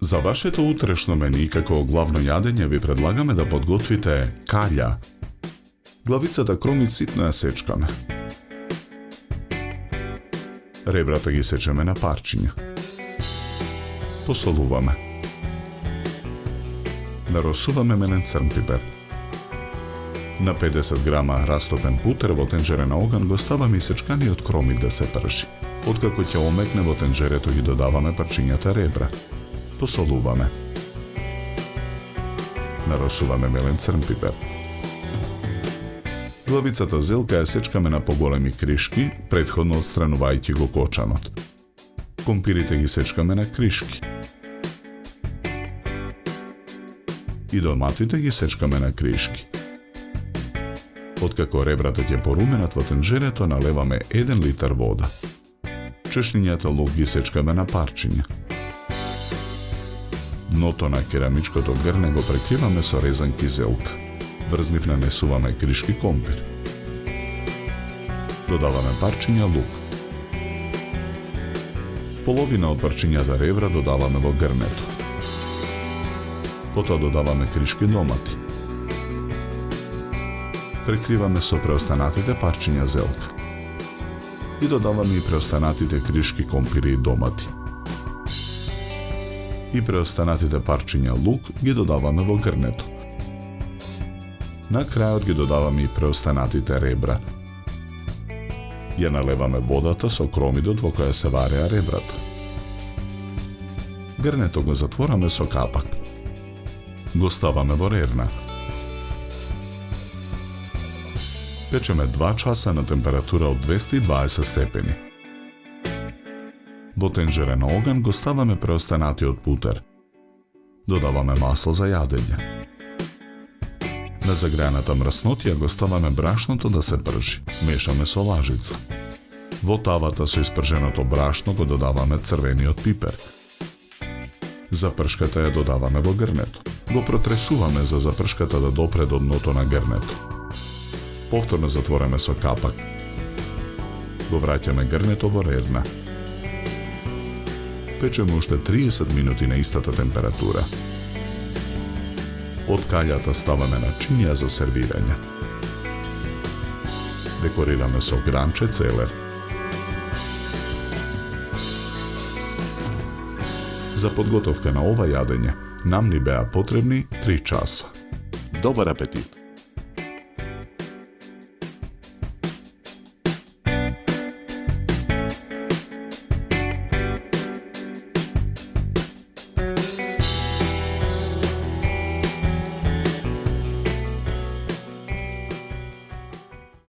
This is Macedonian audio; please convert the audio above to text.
За вашето утрешно мени како главно јадење ви предлагаме да подготвите каља. Главицата кромит ситно ја сечкаме. Ребрата ги сечеме на парчиња. Посолуваме. Наросуваме менен црн пипер. На 50 грама растопен путер во тенџере на оган го ставаме исечканиот кромит да се прши. Откако ќе омекне во тенџерето ги додаваме парчињата ребра. Посолуваме. Наросуваме мелен црн пипер. Главицата зелка ја сечкаме на поголеми кришки, претходно отстранувајќи го кочанот. Компирите ги сечкаме на кришки. И доматите ги сечкаме на кришки. Откако ребрата ќе поруменат во тенџерето, налеваме 1 литар вода. Чешнињата лук ги сечкаме на парчиња. Дното на керамичкото грне го прекриваме со резанки зелка. Врз нив нанесуваме кришки компир. Додаваме парчиња лук. Половина од парчињата ребра додаваме во грнето. Потоа додаваме кришки домати. Прекриваме со преостанатите парчиња зелка. И додаваме и преостанатите кришки компири и домати. И преостанатите парчиња лук ги додаваме во грнето. На крајот ги додаваме и преостанатите ребра. Ја налеваме водата со кромидот во која се вареа ребрата. Грнето го затвораме со капак. Го ставаме во рерна. Печеме 2 часа на температура од 220 степени. Во тенџере на оган го ставаме преостанатиот путер. Додаваме масло за јадење. На загреаната мръснотија го ставаме брашното да се пржи. Мешаме со лажица. Во тавата со испрженото брашно го додаваме црвениот пипер. Запршката ја додаваме во грнето. Го протресуваме за запршката да допре до дното на грнето. Повторно затвореме со капак. Го враќаме грнето во рерна. Печеме уште 30 минути на истата температура. Од каљата ставаме начинја за сервирање. Декорираме со гранче целер. За подготовка на ова јадење нам ни беа потребни 3 часа. Добар апетит!